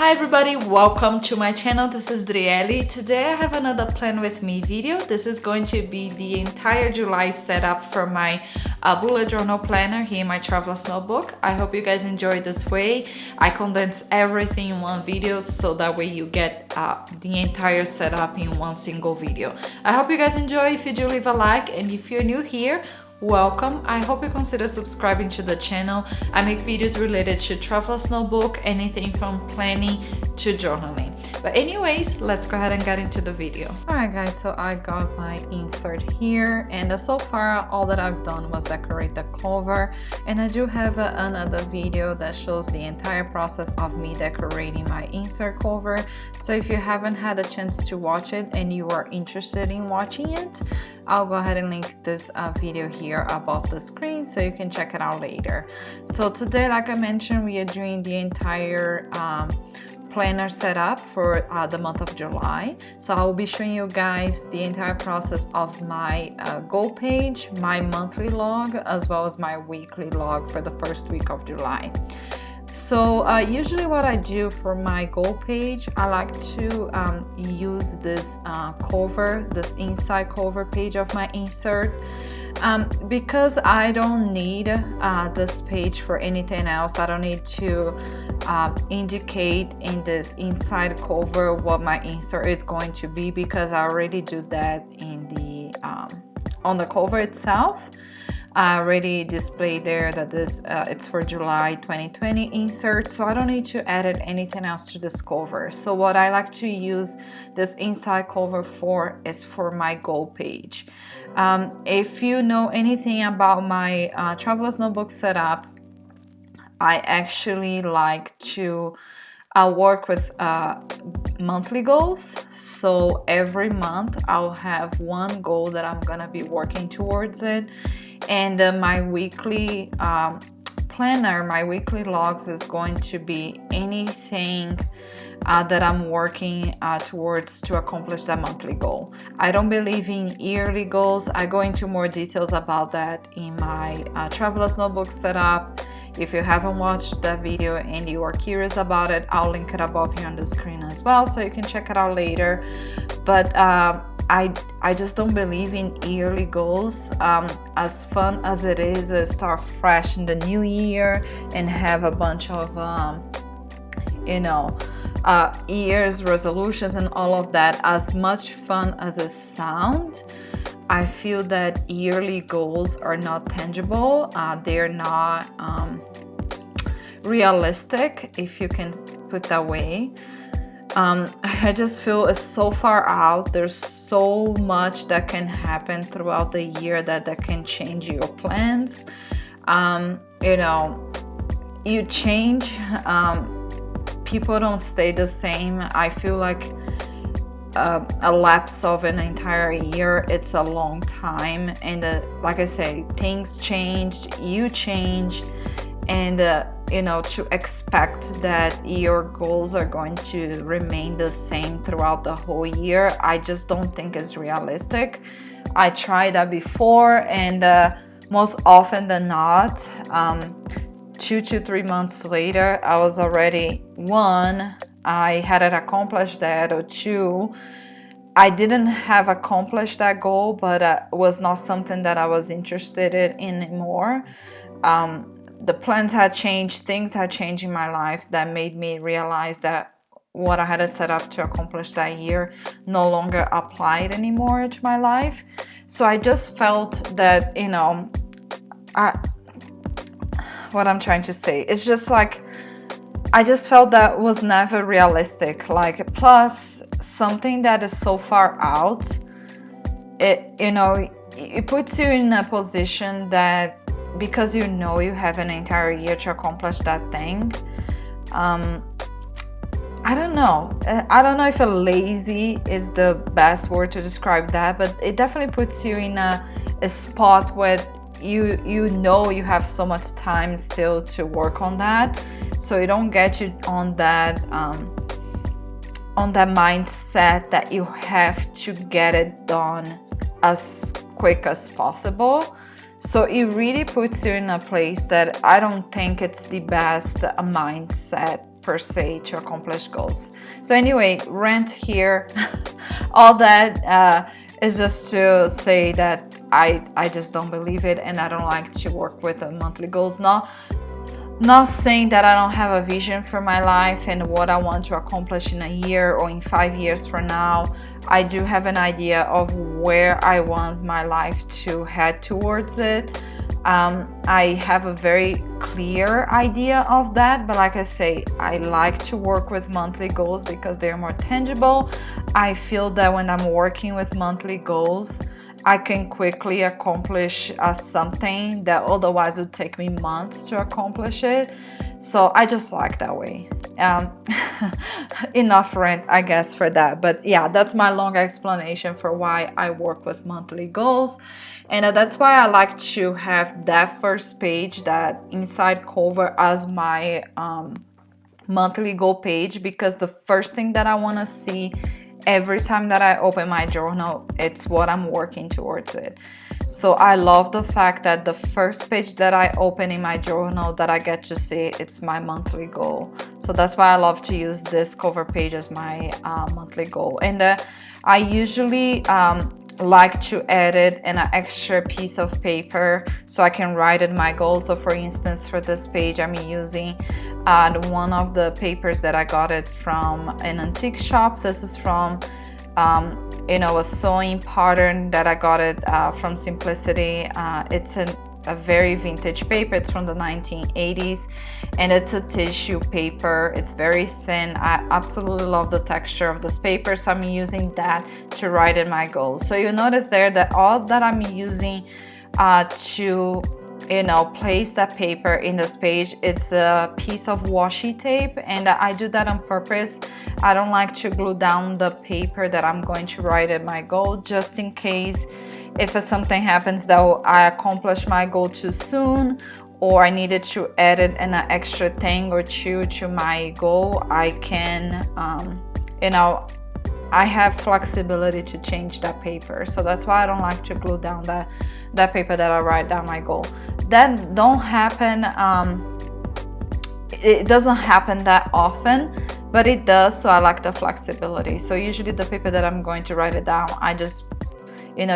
Hi everybody, welcome to my channel. This is Drieli. Today I have another plan with me video. This is going to be the entire July setup for my bullet journal planner here in my traveler's notebook. I hope you guys enjoy this way. I condense everything in one video so that way you get the entire setup in one single video. I hope you guys enjoy. If you do, leave a like, and if you're new here, welcome. I hope you consider subscribing to the channel. I make videos related to traveler's notebook, anything from planning to journaling. But anyways, let's go ahead and get into the video. Alright guys, so I got my insert here, and so far all that I've done was decorate the cover, and I do have another video that shows the entire process of me decorating my insert cover. So if you haven't had a chance to watch it and you are interested in watching it, I'll go ahead and link this video here above the screen so you can check it out later. So today, like I mentioned, we are doing the entire planner setup for the month of July. So I will be showing you guys the entire process of my goal page, my monthly log, as well as my weekly log for the first week of July. So usually what I do for my goal page, I like to use this cover, this inside cover page of my insert, because I don't need this page for anything else. I don't need to indicate in this inside cover what my insert is going to be, because I already do that in the on the cover itself. I already displayed there that this it's for July 2020 insert, so I don't need to edit anything else to this cover. So what I like to use this inside cover for is for my goal page. If you know anything about my traveler's notebook setup, I actually like to work with monthly goals. So every month I'll have one goal that I'm gonna be working towards it, and my weekly planner, my weekly logs is going to be anything that I'm working towards to accomplish that monthly goal. I don't believe in yearly goals. I go into more details about that in my traveler's notebook setup. If you haven't watched that video and you are curious about it, I'll link it above here on the screen as well, so you can check it out later. But I just don't believe in yearly goals. As fun as it is to start fresh in the new year and have a bunch of year's resolutions and all of that, as much fun as it sounds, I feel that yearly goals are not tangible. They're not realistic, if you can put that way. I just feel it's so far out. There's so much that can happen throughout the year that can change your plans. You change. People don't stay the same. I feel like a lapse of an entire year, it's a long time, and like I say, things changed, you change, and to expect that your goals are going to remain the same throughout the whole year, I just don't think is realistic. I tried that before, and most often than not, 2 to 3 months later, I was already, one, I hadn't accomplished that, or two, I didn't have accomplished that goal, but it was not something that I was interested in anymore. The plans had changed, things had changed in my life that made me realize that what I had set up to accomplish that year no longer applied anymore to my life. So I just felt that, what I'm trying to say, it's just like, I just felt that was never realistic. Like, plus something that is so far out, it puts you in a position that, because you have an entire year to accomplish that thing, I don't know if lazy is the best word to describe that, but it definitely puts you in a spot where you have so much time still to work on that, so you don't get you on that mindset that you have to get it done as quick as possible. So it really puts you in a place that I don't think it's the best mindset per se to accomplish goals. So anyway, rant here. All that is just to say that I just don't believe it, and I don't like to work with monthly goals. Not saying that I don't have a vision for my life and what I want to accomplish in a year or in 5 years from now. I do have an idea of where I want my life to head towards it. I have a very clear idea of that, but like I say, I like to work with monthly goals because they're more tangible. I feel that when I'm working with monthly goals, I can quickly accomplish something that otherwise would take me months to accomplish it. So I just like that way. Enough rant, I guess, for that. But yeah, that's my long explanation for why I work with monthly goals. And that's why I like to have that first page, that inside cover, as my monthly goal page, because the first thing that I want to see every time that I open my journal, it's what I'm working towards it. So I love the fact that the first page that I open in my journal that I get to see, it's my monthly goal. So that's why I love to use this cover page as my monthly goal. And I usually like to edit an extra piece of paper so I can write in my goal. So for instance, for this page, I'm using one of the papers that I got it from an antique shop. This is from a sewing pattern that I got it from Simplicity. It's a very vintage paper. It's from the 1980s, and it's a tissue paper. It's very thin. I absolutely love the texture of this paper, so I'm using that to write in my goals. So you notice there that all that I'm using to place that paper in this page, it's a piece of washi tape, and I do that on purpose. I don't like to glue down the paper that I'm going to write in my goal, just in case if something happens that I accomplish my goal too soon, or I needed to edit an extra thing or two to my goal, I can I have flexibility to change that paper. So that's why I don't like to glue down that paper that I write down my goal. That don't happen, it doesn't happen that often, but it does, so I like the flexibility. So usually the paper that I'm going to write it down, I just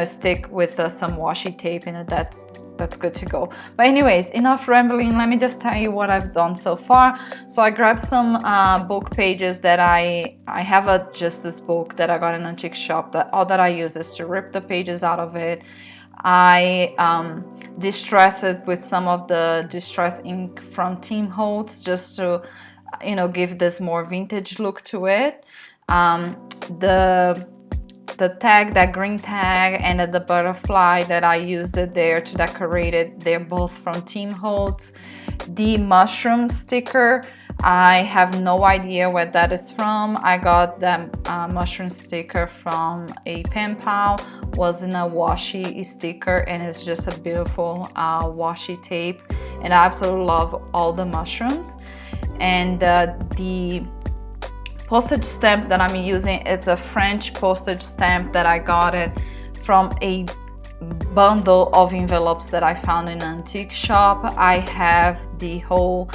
stick with some washi tape, and that's good to go. But anyways, enough rambling. Let me just tell you what I've done so far. So I grabbed some book pages that I have a Justice book that I got in an antique shop. That all that I use is to rip the pages out of it. I distress it with some of the distress ink from Tim Holtz, just to give this more vintage look to it. The tag, that green tag, and the butterfly that I used it there to decorate it, they're both from Tim Holtz. The mushroom sticker, I have no idea where that is from. I got that mushroom sticker from a pen pal, was in a washi sticker, and it's just a beautiful washi tape, and I absolutely love all the mushrooms. And the postage stamp that I'm using, it's a French postage stamp that I got it from a bundle of envelopes that I found in an antique shop. I have the whole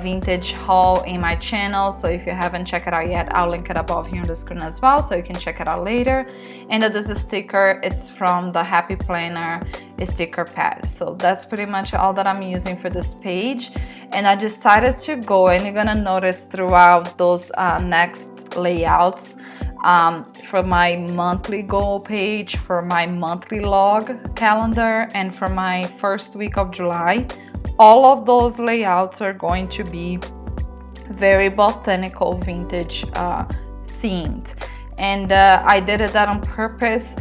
vintage haul in my channel, so if you haven't checked it out yet, I'll link it above here on the screen as well, so you can check it out later. And this sticker, it's from the Happy Planner sticker pad. So that's pretty much all that I'm using for this page. And I decided to go, and you're gonna notice throughout those next layouts, for my monthly goal page, for my monthly log calendar, and for my first week of July, all of those layouts are going to be very botanical vintage themed. And I did that on purpose.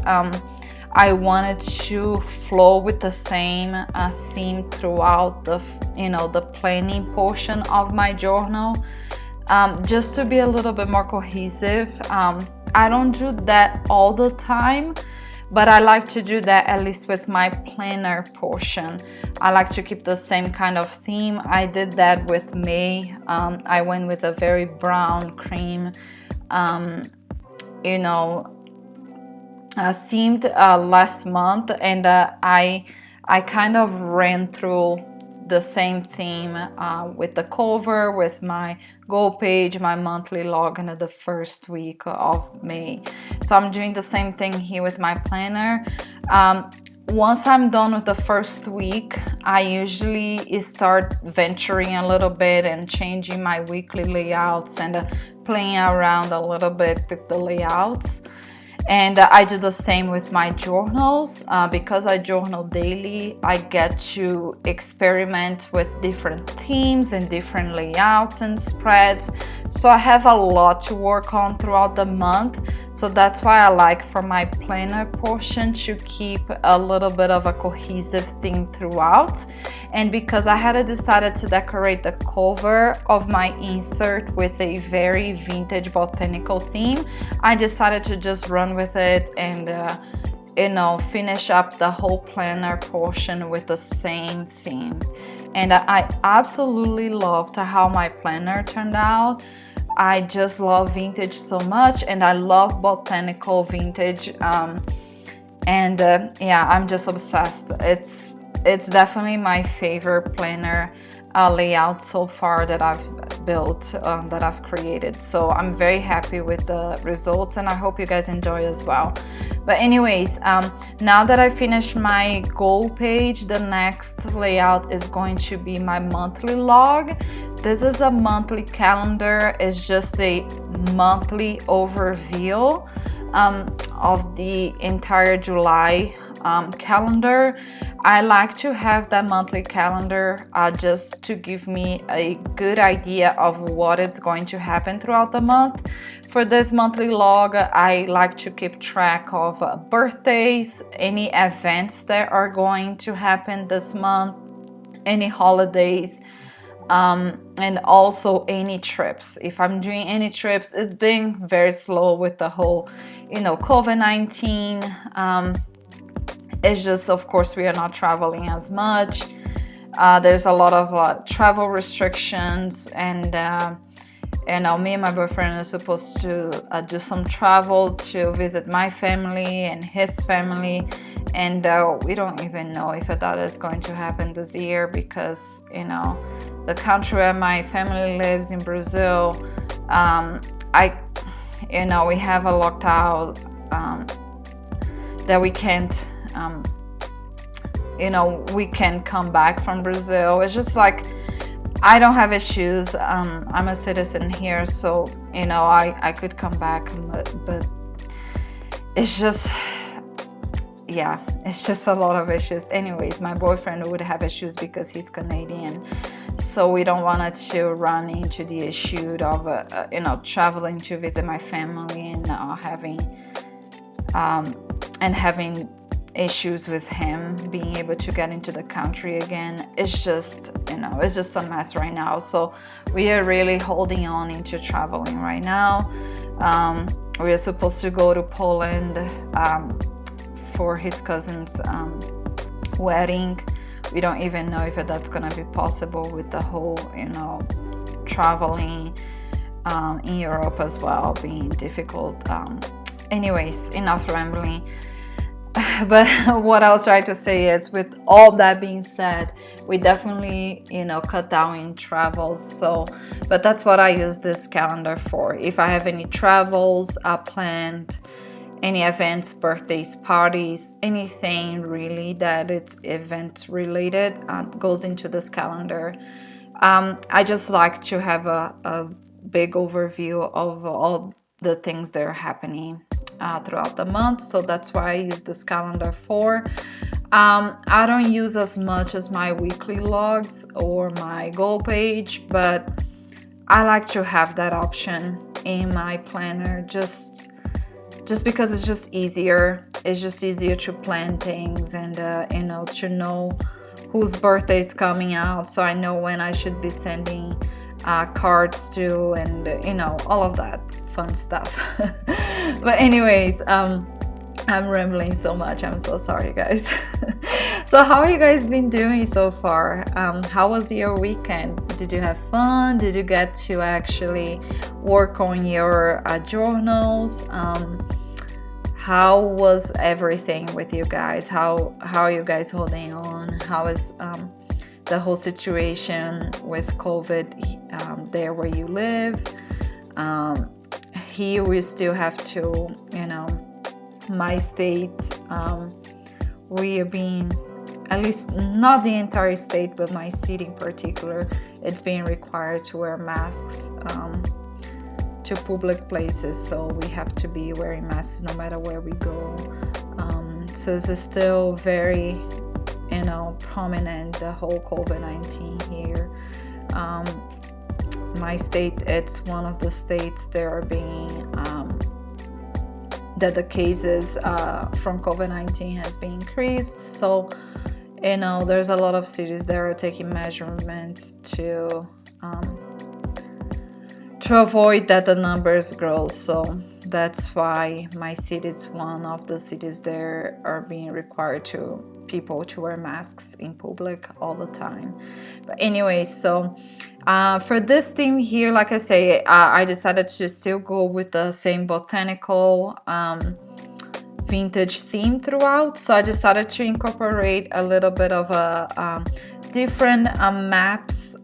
I wanted to flow with the same theme throughout the planning portion of my journal, just to be a little bit more cohesive. I don't do that all the time, but I like to do that at least with my planner portion. I like to keep the same kind of theme. I did that with May. I went with a very brown cream, themed last month, and I kind of ran through the same theme with the cover, with my goal page, my monthly log in the first week of May. So I'm doing the same thing here with my planner. Once I'm done with the first week, I usually start venturing a little bit and changing my weekly layouts and playing around a little bit with the layouts. And I do the same with my journals. Because I journal daily, I get to experiment with different themes and different layouts and spreads. So I have a lot to work on throughout the month. So that's why I like for my planner portion to keep a little bit of a cohesive theme throughout. And because I had decided to decorate the cover of my insert with a very vintage botanical theme, I decided to just run with it and finish up the whole planner portion with the same theme. And I absolutely loved how my planner turned out. I just love vintage so much, and I love botanical vintage, yeah, I'm just obsessed. It's definitely my favorite planner layout so far that I've built, that I've created. So I'm very happy with the results, and I hope you guys enjoy as well. But anyways, now that I finished my goal page, the next layout is going to be my monthly log. This is a monthly calendar. It's just a monthly overview of the entire July calendar. I like to have that monthly calendar just to give me a good idea of what is going to happen throughout the month. For this monthly log, I like to keep track of birthdays, any events that are going to happen this month, any holidays, and also any trips. If I'm doing any trips, it's been very slow with the whole, COVID-19. It's just, of course, we are not traveling as much. There's a lot of travel restrictions, and me and my boyfriend are supposed to do some travel to visit my family and his family, and we don't even know if that is going to happen this year because, the country where my family lives in Brazil, we have a lockdown that we can't. We can come back from Brazil. It's just like, I don't have issues. I'm a citizen here, so I could come back, but it's just, yeah, it's just a lot of issues. Anyways, my boyfriend would have issues because he's Canadian, so we don't want to run into the issue of traveling to visit my family and having issues with him being able to get into the country again. It's just a mess right now. So we are really holding on into traveling right now. We are supposed to go to Poland for his cousin's wedding. We don't even know if that's gonna be possible with the whole, traveling in Europe as well being difficult. Anyways, enough rambling. But what I was trying to say is, with all that being said, we definitely, cut down in travels. But that's what I use this calendar for. If I have any travels planned, any events, birthdays, parties, anything really that it's event related goes into this calendar. I just like to have a big overview of all the things that are happening throughout the month. So that's why I use this calendar for. I don't use as much as my weekly logs or my goal page, but I like to have that option in my planner just because it's just easier. It's just easier to plan things and to know whose birthday is coming out, so I know when I should be sending cards to, and all of that fun stuff. But anyways, I'm rambling so much. I'm so sorry, guys. So how have you guys been doing so far? How was your weekend? Did you have fun? Did you get to actually work on your journals? How was everything with you guys? How are you guys holding on? How is the whole situation with COVID there where you live. Here we still have to, my state, we are being, at least not the entire state, but my city in particular, it's being required to wear masks to public places. So we have to be wearing masks no matter where we go. So it's still very, prominent, the whole COVID-19 here. My state, it's one of the states that are being, that the cases from COVID-19 has been increased. So, there's a lot of cities that are taking measurements to avoid that the numbers grow. So that's why my city is one of the cities that are being required to people to wear masks in public all the time. But anyway, so for this theme here, like I say, I decided to still go with the same botanical vintage theme throughout. So I decided to incorporate a little bit of a different maps.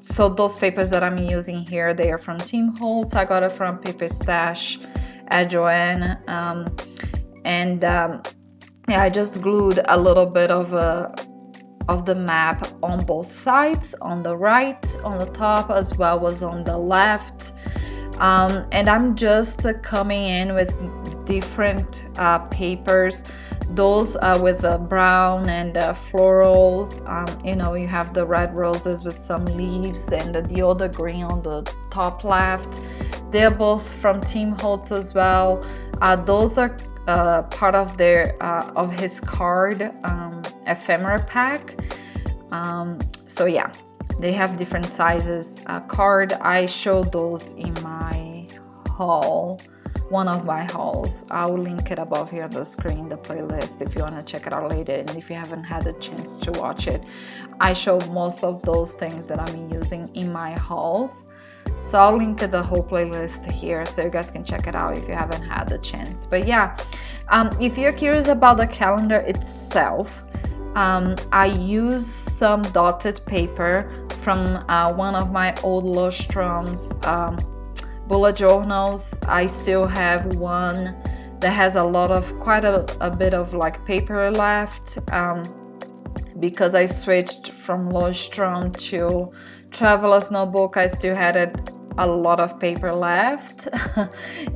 So those papers that I'm using here, they are from Tim Holtz. I got it from Paper Stash at Joanne, and yeah, I just glued a little bit of the map on both sides, on the right, on the top, as well as on the left. And I'm just coming in with different papers, those with the brown and florals. You have the red roses with some leaves, and the other green on the top left. They're both from Tim Holtz as well. Those are part of their of his card ephemera pack. So yeah, they have different sizes card. I showed those in my haul, one of my hauls. I will link it above here on the screen, the playlist, if you want to check it out later. And if you haven't had a chance to watch it, I show most of those things that I'm using in my hauls. So I'll link the whole playlist here so you guys can check it out if you haven't had the chance. But yeah, if you're curious about the calendar itself, I use some dotted paper from one of my old Lostrom's bullet journals. I still have one that has quite a bit of like paper left, because I switched from Lostrom to Traveler's Notebook. I still had a lot of paper left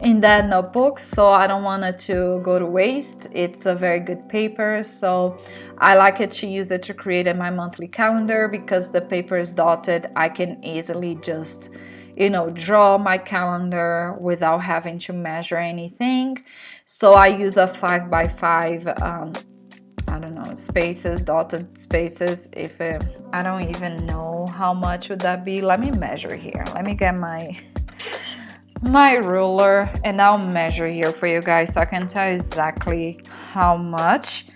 in that notebook, so I don't want it to go to waste. It's a very good paper, so I like it to use it to create my monthly calendar, because the paper is dotted. I can easily just draw my calendar without having to measure anything. So I use a 5x5 spaces, dotted spaces. I don't even know how much would that be. Let me measure here. Let me get my ruler and I'll measure here for you guys so I can tell you exactly how much.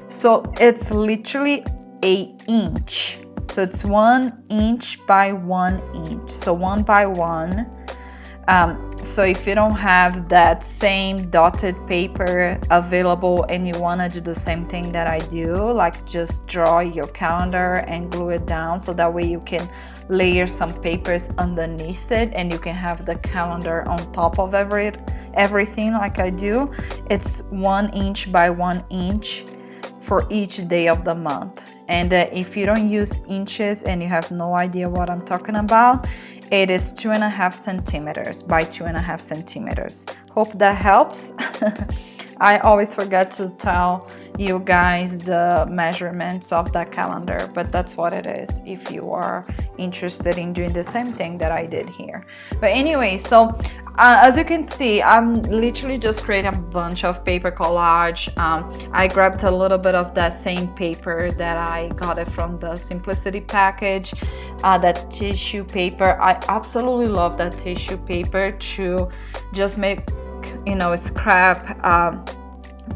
So it's literally 1 inch. So it's 1 inch by 1 inch. So 1 by 1. So if you don't have that same dotted paper available and you want to do the same thing that I do, like just draw your calendar and glue it down, so that way you can layer some papers underneath it and you can have the calendar on top of everything like I do. It's 1 inch by 1 inch for each day of the month. And if you don't use inches and you have no idea what I'm talking about, it is 2.5 centimeters by 2.5 centimeters. Hope that helps. I always forget to tell you guys the measurements of that calendar, but that's what it is if you are interested in doing the same thing that I did here. But anyway, so as you can see, I'm literally just creating a bunch of paper collage. I grabbed a little bit of that same paper that I got it from the Simplicity package, that tissue paper. I absolutely love that tissue paper to just make scrap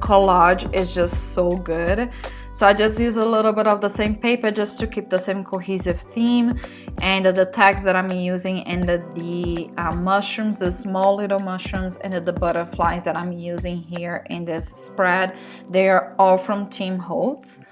collage. Is just so good. So I just use a little bit of the same paper just to keep the same cohesive theme. And the tags that I'm using, and the mushrooms, the small little mushrooms, and the butterflies that I'm using here in this spread, they are all from Tim Holtz.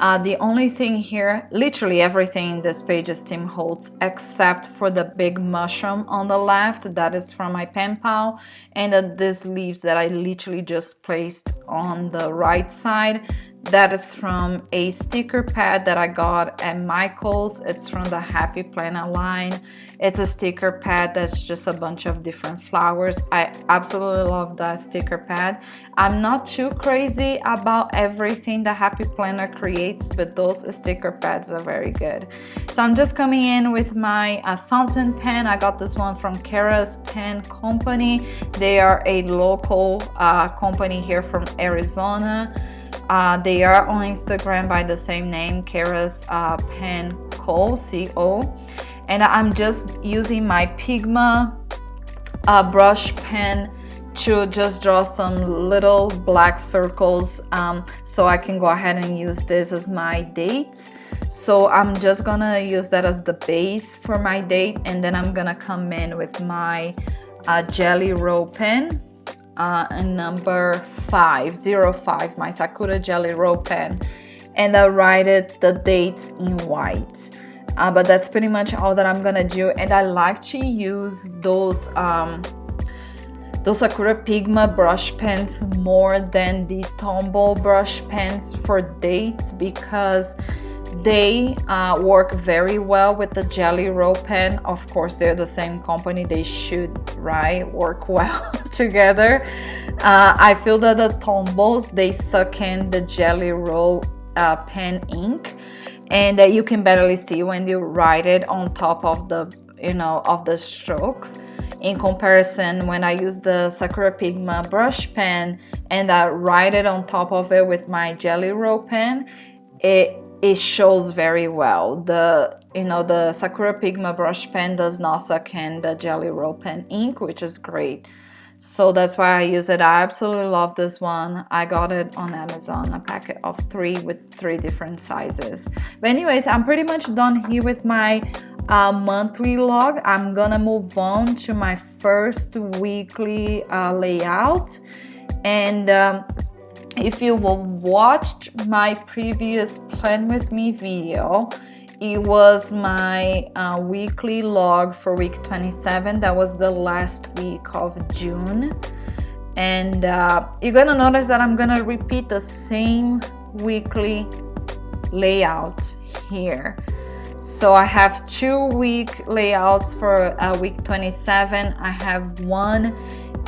The only thing here, literally everything in this page is Tim Holtz except for the big mushroom on the left. That is from my pen pal, and these leaves that I literally just placed on the right side, that is from a sticker pad that I got at Michael's. It's from the Happy Planner line. It's a sticker pad that's just a bunch of different flowers. I absolutely love that sticker pad. I'm not too crazy about everything the Happy Planner creates, but those sticker pads are very good. So I'm just coming in with my fountain pen. I got this one from Kara's Pen Company. They are a local company here from Arizona. They are on Instagram by the same name, Kara's Pen Co. C-O. And I'm just using my Pigma brush pen to just draw some little black circles, so I can go ahead and use this as my dates. So I'm just gonna use that as the base for my date, and then I'm gonna come in with my Jelly Roll pen. And number 505, my Sakura Jelly Roll pen, and I write the dates in white. But that's pretty much all that I'm gonna do, and I like to use those Sakura Pigma brush pens more than the Tombow brush pens for dates, because they work very well with the Jelly Roll pen. Of course, they're the same company, they should, right, work well together. I feel that the Tombows, they suck in the Jelly Roll pen ink, and you can barely see when you write it on top of the, of the strokes. In comparison, when I use the Sakura Pigma brush pen and I write it on top of it with my Jelly Roll pen, it shows very well. The Sakura Pigma brush pen does not suck in the Jelly Roll pen ink, which is great. So that's why I use it. I absolutely love this one. I got it on Amazon, a packet of 3 with 3 different sizes. But anyways, I'm pretty much done here with my monthly log. I'm gonna move on to my first weekly layout. And if you watched my previous Plan With Me video, it was my weekly log for week 27. That was the last week of June. And you're gonna notice that I'm gonna repeat the same weekly layout here. So I have 2 week layouts for week 27. I have one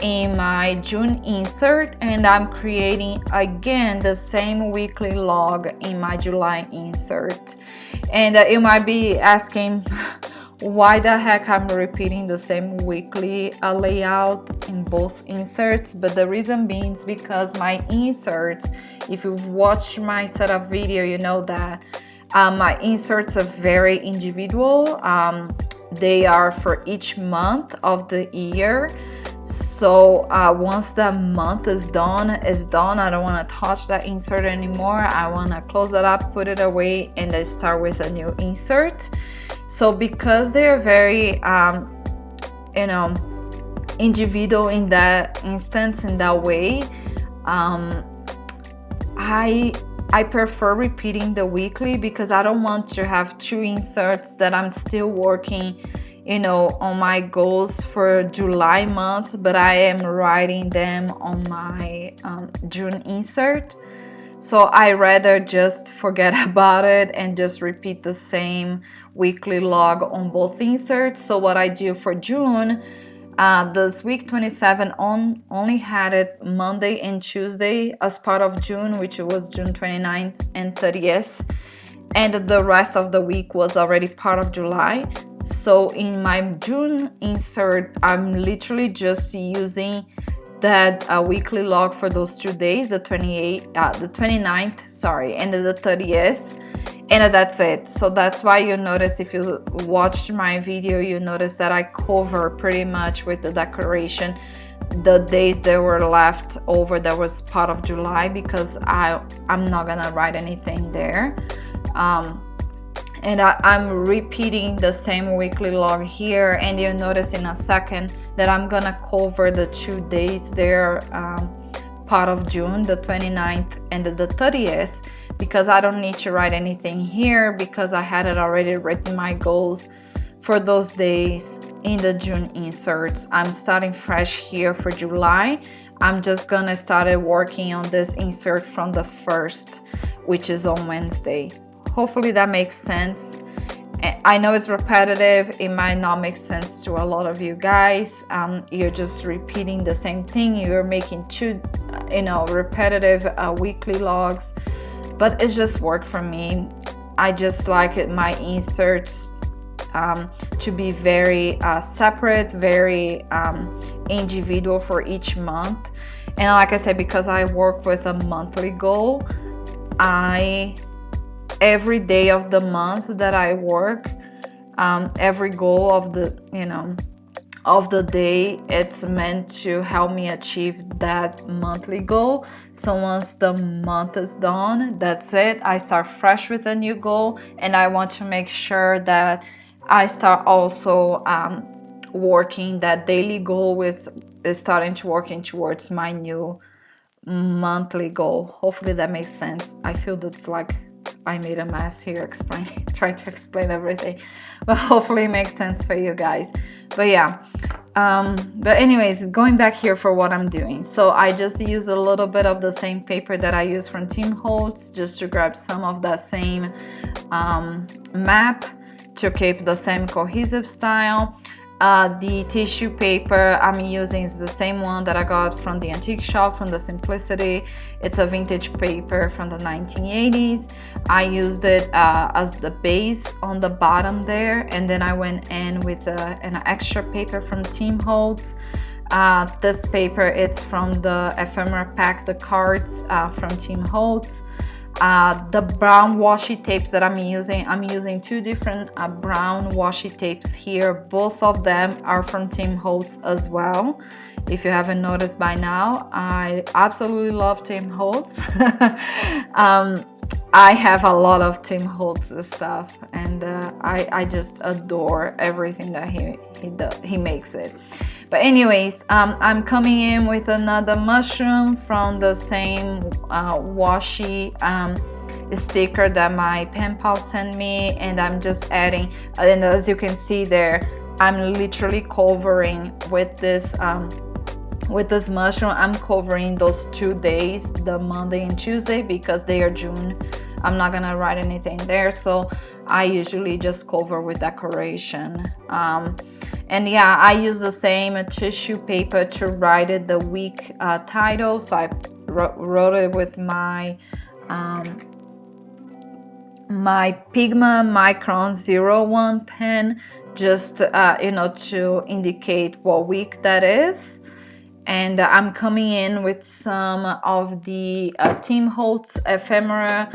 in my June insert, and I'm creating again the same weekly log in my July insert. And you might be asking why the heck I'm repeating the same weekly layout in both inserts, but the reason being is because my inserts, if you've watched my setup video, you know that my inserts are very individual. They are for each month of the year. So once that month is done. I don't want to touch that insert anymore. I want to close it up, put it away, and then start with a new insert. So because they're very individual in that instance, in that way, I prefer repeating the weekly, because I don't want to have 2 inserts that I'm still working on my goals for July month, but I am writing them on my June insert. So I rather just forget about it and just repeat the same weekly log on both inserts. So what I do for June, this week 27 only had it Monday and Tuesday as part of June, which was June 29th and 30th, and the rest of the week was already part of July. So in my June insert, I'm literally just using that weekly log for those 2 days, the 29th, and the 30th, and that's it. So that's why you notice, if you watched my video, you notice that I cover pretty much with the decoration the days that were left over that was part of July, because I'm not gonna write anything there. And I'm repeating the same weekly log here, and you'll notice in a second that I'm gonna cover the 2 days there, part of June, the 29th and the 30th, because I don't need to write anything here because I had it already written my goals for those days in the June inserts. I'm starting fresh here for July. I'm just gonna start working on this insert from the 1st, which is on Wednesday. Hopefully that makes sense. I know it's repetitive. It might not make sense to a lot of you guys. You're just repeating the same thing. You're making two, repetitive weekly logs, but it just worked for me. I just like it, my inserts to be very separate, very individual for each month. And like I said, because I work with a monthly goal, every day of the month that I work, every goal of the day, it's meant to help me achieve that monthly goal. So once the month is done, that's it. I start fresh with a new goal, and I want to make sure that I start also working that daily goal is starting to working towards my new monthly goal. Hopefully that makes sense. I feel that's like I made a mess here trying to explain everything, but hopefully it makes sense for you guys. But yeah, but anyways, going back here for what I'm doing. So I just use a little bit of the same paper that I use from Tim Holtz, just to grab some of that same map to keep the same cohesive style. The tissue paper I'm using is the same one that I got from the antique shop, from the Simplicity. It's a vintage paper from the 1980s. I used it as the base on the bottom there, and then I went in with an extra paper from Tim Holtz. This paper, it's from the ephemera pack, the cards from Tim Holtz. The brown washi tapes that I'm using two different brown washi tapes here. Both of them are from Tim Holtz as well. If you haven't noticed by now, I absolutely love Tim Holtz. I have a lot of Tim Holtz stuff, and I just adore everything that he makes it. But anyways, I'm coming in with another mushroom from the same washi sticker that my pen pal sent me, and I'm just adding, and as you can see there, I'm literally covering with this mushroom. I'm covering those 2 days, the Monday and Tuesday, because they are June. I'm not gonna write anything there, so I usually just cover with decoration. And yeah, I use the same tissue paper to write it the week title. So I wrote it with my my Pigma Micron 01 pen, just to indicate what week that is. And I'm coming in with some of the Tim Holtz ephemera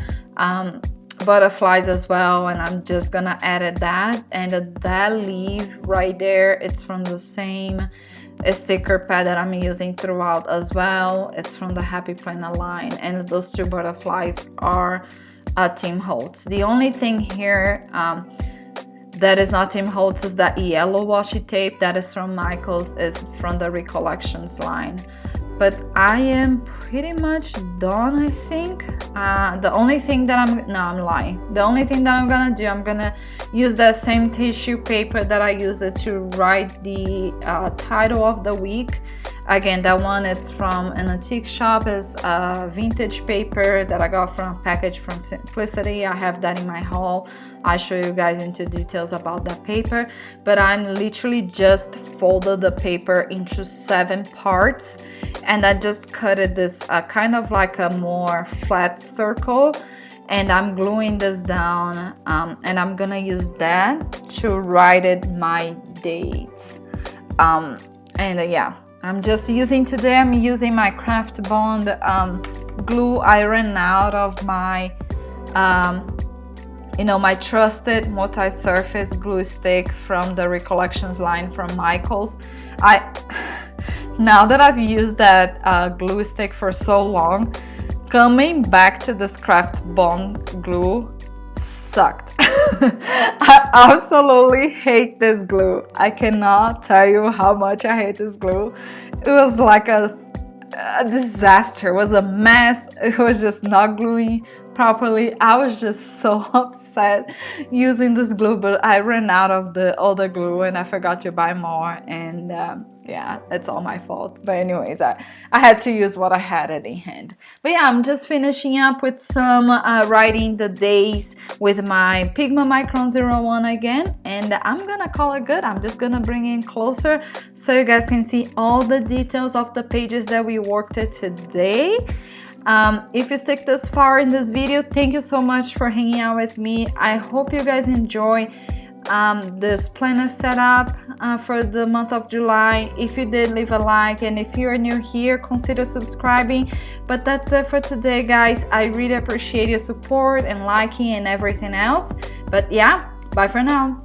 butterflies as well, and I'm just gonna edit that. And that leaf right there, it's from the same sticker pad that I'm using throughout as well. It's from the Happy Planner line, and those two butterflies are Tim Holtz. The only thing here that is not Tim Holtz is that yellow washi tape that is from Michaels, is from the Recollections line. But I am pretty much done, I think. The only thing that I'm lying. The only thing that I'm gonna do, I'm gonna use that same tissue paper that I used to write the title of the week. Again, that one is from an antique shop. It's a vintage paper that I got from a package from Simplicity. I have that in my haul. I'll show you guys into details about that paper. But I'm literally just folded the paper into 7 parts, and I just cut it this kind of like a more flat circle, and I'm gluing this down, and I'm gonna use that to write it my dates. Yeah, I'm just using my Craft Bond glue. I ran out of my my trusted multi-surface glue stick from the Recollections line from Michaels. Now that I've used that glue stick for so long, coming back to this Craft Bond glue sucked. I absolutely hate this glue. I cannot tell you how much I hate this glue. It was like a disaster. It was a mess. It was just not gluing properly. I was just so upset using this glue, but I ran out of the other glue and I forgot to buy more, and yeah, it's all my fault. But anyways, I had to use what I had at the hand. But yeah, I'm just finishing up with some writing the days with my Pigma Micron 01 again, and I'm gonna call it good. I'm just gonna bring it closer so you guys can see all the details of the pages that we worked at today. If you stick this far in this video, thank you so much for hanging out with me. I hope you guys enjoy this planner setup for the month of July. If you did, leave a like, and if you're new here, consider subscribing. But that's it for today, guys. I really appreciate your support and liking and everything else. But yeah, bye for now.